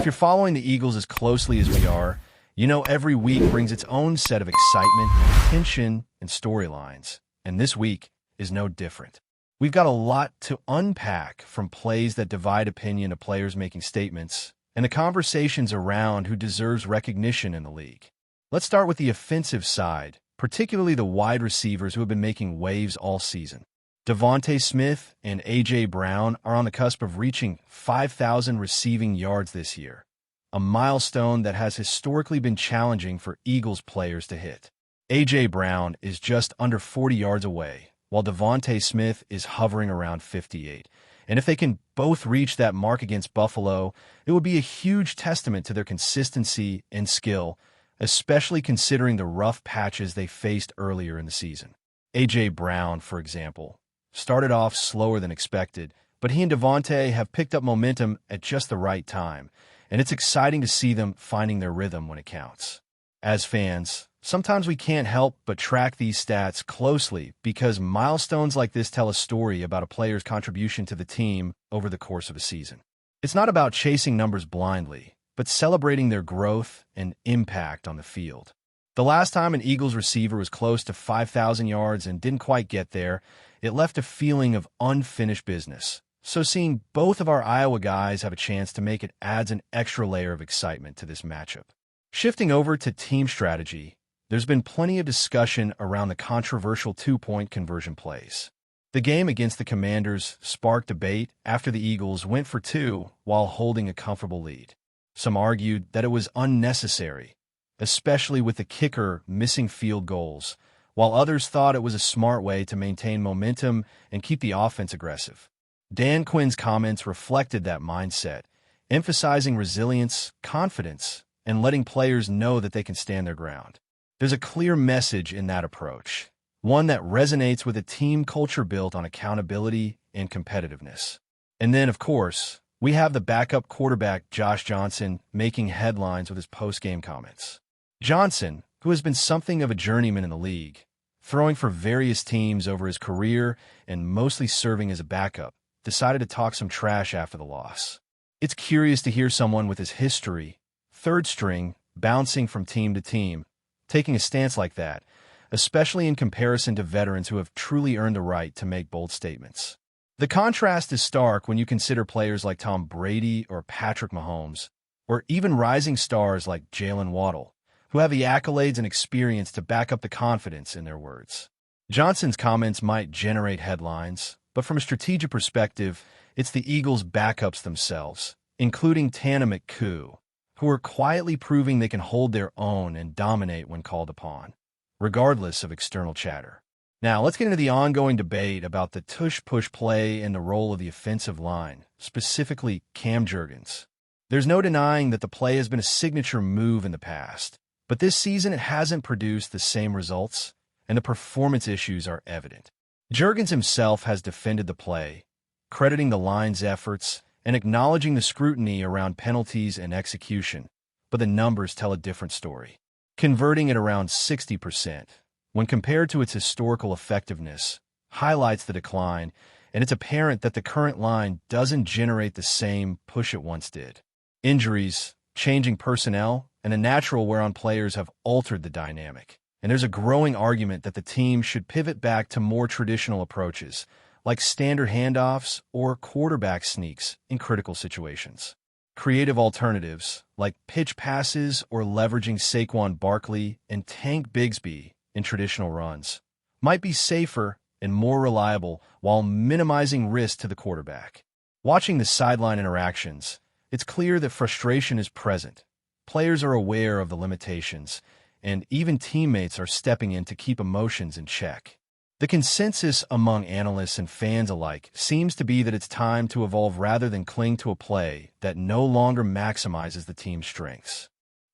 If you're following the Eagles as closely as we are, you know every week brings its own set of excitement, tension, and storylines. And this week is no different. We've got a lot to unpack, from plays that divide opinion to players making statements, and the conversations around who deserves recognition in the league. Let's start with the offensive side, particularly the wide receivers who have been making waves all season. Devontae Smith and A.J. Brown are on the cusp of reaching 5,000 receiving yards this year, a milestone that has historically been challenging for Eagles players to hit. A.J. Brown is just under 40 yards away, while Devontae Smith is hovering around 58. And if they can both reach that mark against Buffalo, it would be a huge testament to their consistency and skill, especially considering the rough patches they faced earlier in the season. A.J. Brown, for example, started off slower than expected, but he and Devontae have picked up momentum at just the right time, and it's exciting to see them finding their rhythm when it counts. As fans, sometimes we can't help but track these stats closely because milestones like this tell a story about a player's contribution to the team over the course of a season. It's not about chasing numbers blindly, but celebrating their growth and impact on the field. The last time an Eagles receiver was close to 5,000 yards and didn't quite get there, it left a feeling of unfinished business. So seeing both of our Iowa guys have a chance to make it adds an extra layer of excitement to this matchup. Shifting over to team strategy, there's been plenty of discussion around the controversial two-point conversion plays. The game against the Commanders sparked debate after the Eagles went for two while holding a comfortable lead. Some argued that it was unnecessary, especially with the kicker missing field goals, while others thought it was a smart way to maintain momentum and keep the offense aggressive. Dan Quinn's comments reflected that mindset, emphasizing resilience, confidence, and letting players know that they can stand their ground. There's a clear message in that approach, one that resonates with a team culture built on accountability and competitiveness. And then, of course, we have the backup quarterback Josh Johnson making headlines with his post-game comments. Johnson, who has been something of a journeyman in the league, throwing for various teams over his career and mostly serving as a backup, decided to talk some trash after the loss. It's curious to hear someone with his history, third string, bouncing from team to team, taking a stance like that, especially in comparison to veterans who have truly earned the right to make bold statements. The contrast is stark when you consider players like Tom Brady or Patrick Mahomes, or even rising stars like Jalen Waddle, who have the accolades and experience to back up the confidence in their words. Johnson's comments might generate headlines, but from a strategic perspective, it's the Eagles' backups themselves, including Tana McCoo, who are quietly proving they can hold their own and dominate when called upon, regardless of external chatter. Now, let's get into the ongoing debate about the Tush push play and the role of the offensive line, specifically Cam Jurgens. There's no denying that the play has been a signature move in the past, but this season it hasn't produced the same results, and the performance issues are evident. Jurgens himself has defended the play, crediting the line's efforts and acknowledging the scrutiny around penalties and execution, but the numbers tell a different story. Converting at around 60%, when compared to its historical effectiveness, highlights the decline, and it's apparent that the current line doesn't generate the same push it once did. Injuries, changing personnel, and a natural wear on players have altered the dynamic, and there's a growing argument that the team should pivot back to more traditional approaches, like standard handoffs or quarterback sneaks in critical situations. Creative alternatives, like pitch passes or leveraging Saquon Barkley and Tank Bigsby in traditional runs, might be safer and more reliable while minimizing risk to the quarterback. Watching the sideline interactions, it's clear that frustration is present. Players are aware of the limitations, and even teammates are stepping in to keep emotions in check. The consensus among analysts and fans alike seems to be that it's time to evolve rather than cling to a play that no longer maximizes the team's strengths.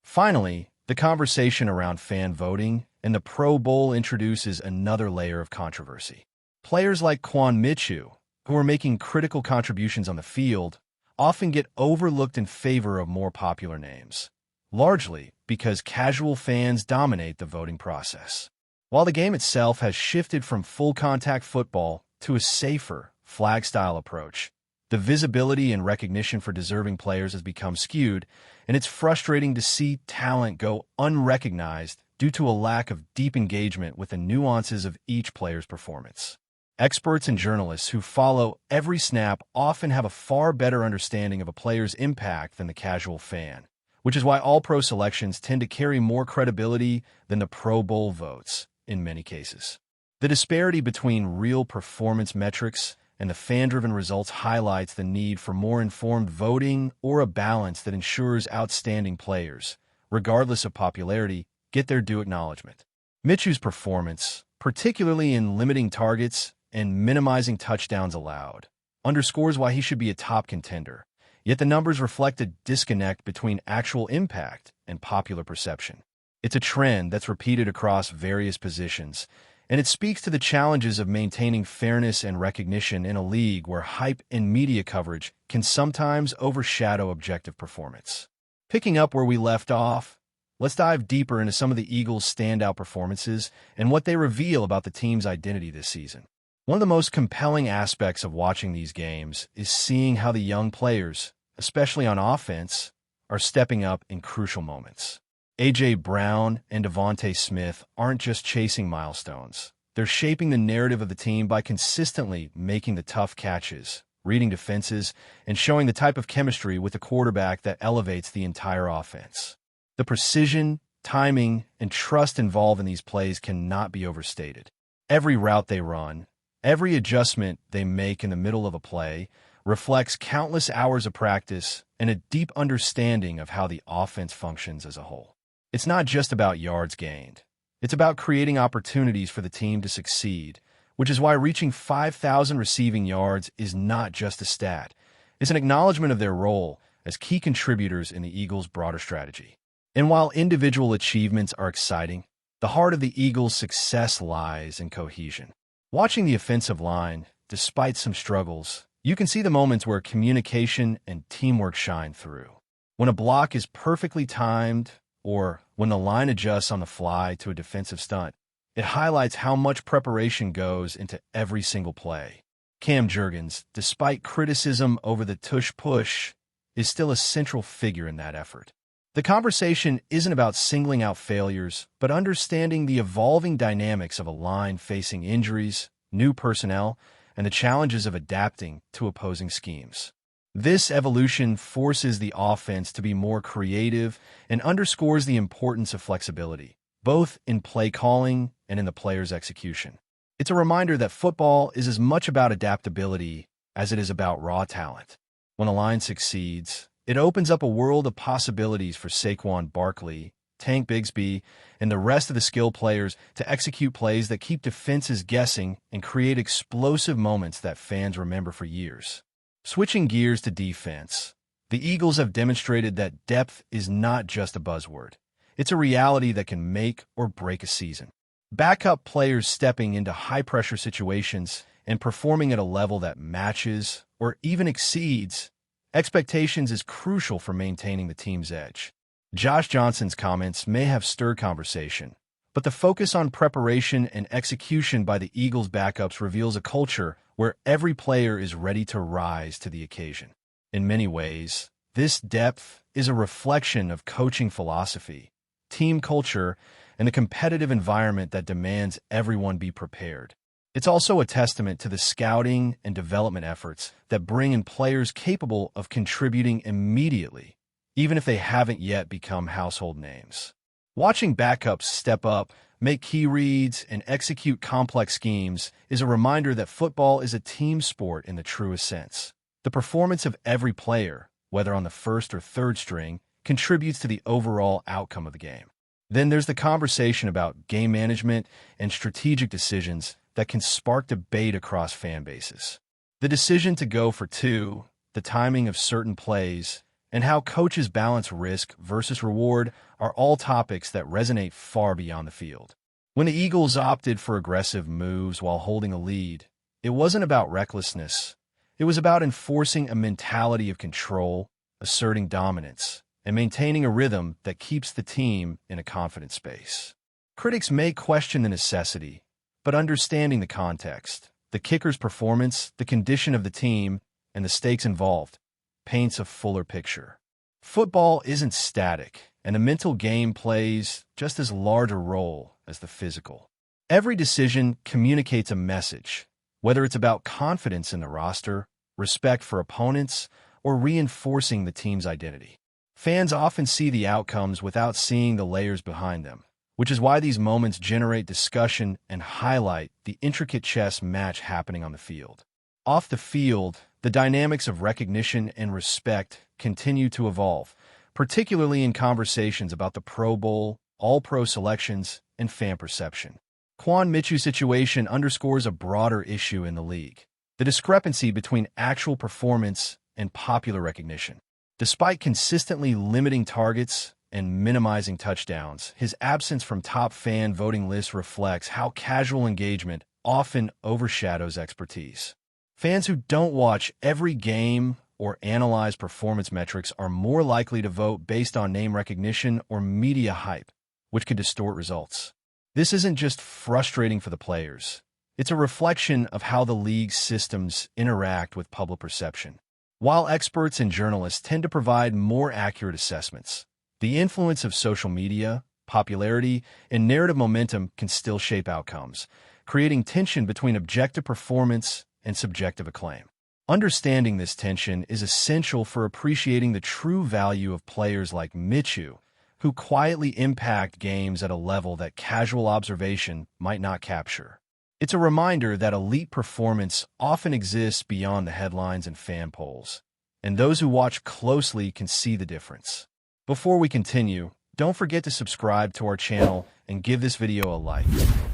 Finally, the conversation around fan voting and the Pro Bowl introduces another layer of controversy. Players like Quan Mitchell, who are making critical contributions on the field, often get overlooked in favor of more popular names, largely because casual fans dominate the voting process. While the game itself has shifted from full-contact football to a safer, flag-style approach, The visibility and recognition for deserving players has become skewed, and it's frustrating to see talent go unrecognized due to a lack of deep engagement with the nuances of each player's performance. Experts and journalists who follow every snap often have a far better understanding of a player's impact than the casual fan, which is why all-pro selections tend to carry more credibility than the Pro Bowl votes in many cases. The disparity between real performance metrics and the fan-driven results highlights the need for more informed voting or a balance that ensures outstanding players, regardless of popularity, get their due acknowledgement. Minshew's performance, particularly in limiting targets and minimizing touchdowns allowed, underscores why he should be a top contender, yet the numbers reflect a disconnect between actual impact and popular perception. It's a trend that's repeated across various positions, and it speaks to the challenges of maintaining fairness and recognition in a league where hype and media coverage can sometimes overshadow objective performance. Picking up where we left off, let's dive deeper into some of the Eagles' standout performances and what they reveal about the team's identity this season. One of the most compelling aspects of watching these games is seeing how the young players, especially on offense, are stepping up in crucial moments. A.J. Brown and Devontae Smith aren't just chasing milestones. They're shaping the narrative of the team by consistently making the tough catches, reading defenses, and showing the type of chemistry with the quarterback that elevates the entire offense. The precision, timing, and trust involved in these plays cannot be overstated. Every route they run, every adjustment they make in the middle of a play, reflects countless hours of practice and a deep understanding of how the offense functions as a whole. It's not just about yards gained. It's about creating opportunities for the team to succeed, which is why reaching 5,000 receiving yards is not just a stat. It's an acknowledgement of their role as key contributors in the Eagles' broader strategy. And while individual achievements are exciting, the heart of the Eagles' success lies in cohesion. Watching the offensive line, despite some struggles, you can see the moments where communication and teamwork shine through. When a block is perfectly timed, or when the line adjusts on the fly to a defensive stunt, it highlights how much preparation goes into every single play. Cam Jurgens, despite criticism over the Tush push, is still a central figure in that effort. The conversation isn't about singling out failures, but understanding the evolving dynamics of a line facing injuries, new personnel, and the challenges of adapting to opposing schemes. This evolution forces the offense to be more creative and underscores the importance of flexibility, both in play calling and in the player's execution. It's a reminder that football is as much about adaptability as it is about raw talent. When a line succeeds, it opens up a world of possibilities for Saquon Barkley, Tank Bigsby, and the rest of the skill players to execute plays that keep defenses guessing and create explosive moments that fans remember for years. Switching gears to defense, the Eagles have demonstrated that depth is not just a buzzword. It's a reality that can make or break a season. Backup players stepping into high-pressure situations and performing at a level that matches or even exceeds expectations is crucial for maintaining the team's edge. Josh Johnson's comments may have stirred conversation, but the focus on preparation and execution by the Eagles' backups reveals a culture where every player is ready to rise to the occasion. In many ways, this depth is a reflection of coaching philosophy, team culture, and the competitive environment that demands everyone be prepared. It's also a testament to the scouting and development efforts that bring in players capable of contributing immediately, even if they haven't yet become household names. Watching backups step up, make key reads, and execute complex schemes is a reminder that football is a team sport in the truest sense. The performance of every player, whether on the first or third string, contributes to the overall outcome of the game. Then there's the conversation about game management and strategic decisions that can spark debate across fan bases. The decision to go for two, the timing of certain plays, and how coaches balance risk versus reward are all topics that resonate far beyond the field. When the Eagles opted for aggressive moves while holding a lead, it wasn't about recklessness. It was about enforcing a mentality of control, asserting dominance, and maintaining a rhythm that keeps the team in a confident space. Critics may question the necessity, but understanding the context, the kicker's performance, the condition of the team, and the stakes involved paints a fuller picture. Football isn't static, and the mental game plays just as large a role as the physical. Every decision communicates a message, whether it's about confidence in the roster, respect for opponents, or reinforcing the team's identity. Fans often see the outcomes without seeing the layers behind them, which is why these moments generate discussion and highlight the intricate chess match happening on the field. Off the field, the dynamics of recognition and respect continue to evolve, particularly in conversations about the Pro Bowl, All-Pro selections, and fan perception. Kwon Michu's situation underscores a broader issue in the league: the discrepancy between actual performance and popular recognition. Despite consistently limiting targets and minimizing touchdowns, his absence from top fan voting lists reflects how casual engagement often overshadows expertise. Fans who don't watch every game or analyze performance metrics are more likely to vote based on name recognition or media hype, which could distort results. This isn't just frustrating for the players. It's a reflection of how the league's systems interact with public perception. While experts and journalists tend to provide more accurate assessments, the influence of social media, popularity, and narrative momentum can still shape outcomes, creating tension between objective performance and subjective acclaim. Understanding this tension is essential for appreciating the true value of players like Michu, who quietly impact games at a level that casual observation might not capture. It's a reminder that elite performance often exists beyond the headlines and fan polls, and those who watch closely can see the difference. Before we continue, don't forget to subscribe to our channel and give this video a like.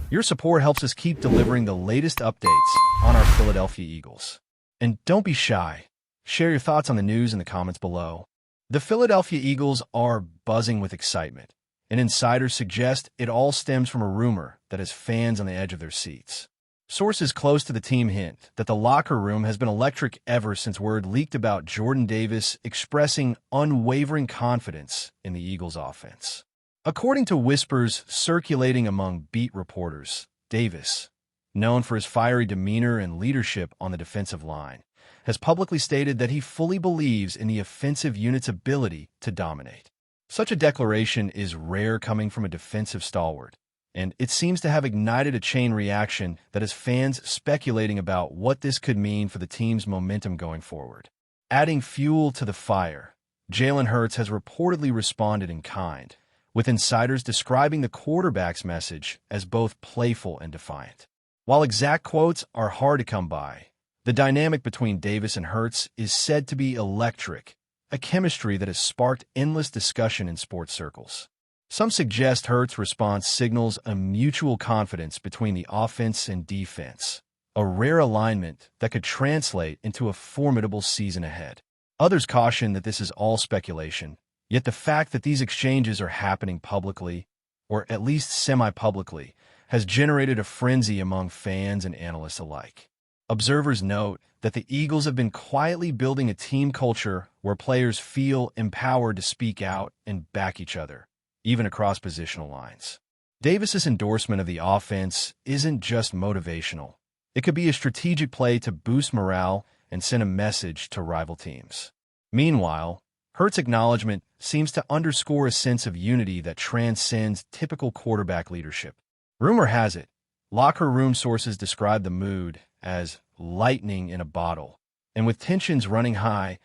Your support helps us keep delivering the latest updates on our Philadelphia Eagles. And don't be shy. Share your thoughts on the news in the comments below. The Philadelphia Eagles are buzzing with excitement, and insiders suggest it all stems from a rumor that has fans on the edge of their seats. Sources close to the team hint that the locker room has been electric ever since word leaked about Jordan Davis expressing unwavering confidence in the Eagles' offense. According to whispers circulating among beat reporters, Davis, known for his fiery demeanor and leadership on the defensive line, has publicly stated that he fully believes in the offensive unit's ability to dominate. Such a declaration is rare coming from a defensive stalwart, and it seems to have ignited a chain reaction that has fans speculating about what this could mean for the team's momentum going forward. Adding fuel to the fire, Jalen Hurts has reportedly responded in kind, with insiders describing the quarterback's message as both playful and defiant. While exact quotes are hard to come by, the dynamic between Davis and Hurts is said to be electric, a chemistry that has sparked endless discussion in sports circles. Some suggest Hurts' response signals a mutual confidence between the offense and defense, a rare alignment that could translate into a formidable season ahead. Others caution that this is all speculation, yet the fact that these exchanges are happening publicly, or at least semi-publicly, has generated a frenzy among fans and analysts alike. Observers note that the Eagles have been quietly building a team culture where players feel empowered to speak out and back each other, even across positional lines. Davis's endorsement of the offense isn't just motivational. It could be a strategic play to boost morale and send a message to rival teams. Meanwhile, Hurts' acknowledgement seems to underscore a sense of unity that transcends typical quarterback leadership. Rumor has it, locker room sources describe the mood as lightning in a bottle, and with tensions running high,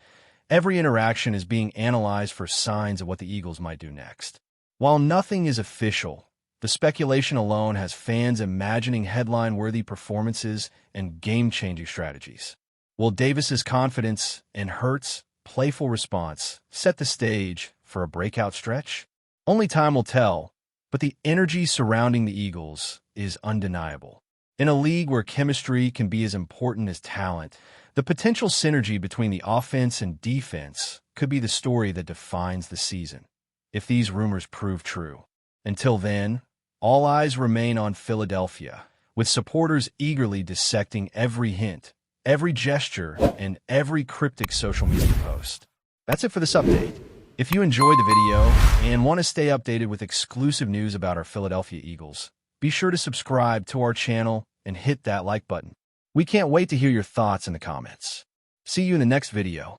every interaction is being analyzed for signs of what the Eagles might do next. While nothing is official, the speculation alone has fans imagining headline-worthy performances and game-changing strategies. Will Davis's confidence and Hurts' playful response set the stage for a breakout stretch? Only time will tell, but the energy surrounding the Eagles is undeniable. In a league where chemistry can be as important as talent, the potential synergy between the offense and defense could be the story that defines the season, if these rumors prove true. Until then, all eyes remain on Philadelphia, with supporters eagerly dissecting every hint, every gesture, and every cryptic social media post. That's it for this update. If you enjoyed the video and want to stay updated with exclusive news about our Philadelphia Eagles, be sure to subscribe to our channel and hit that like button. We can't wait to hear your thoughts in the comments. See you in the next video.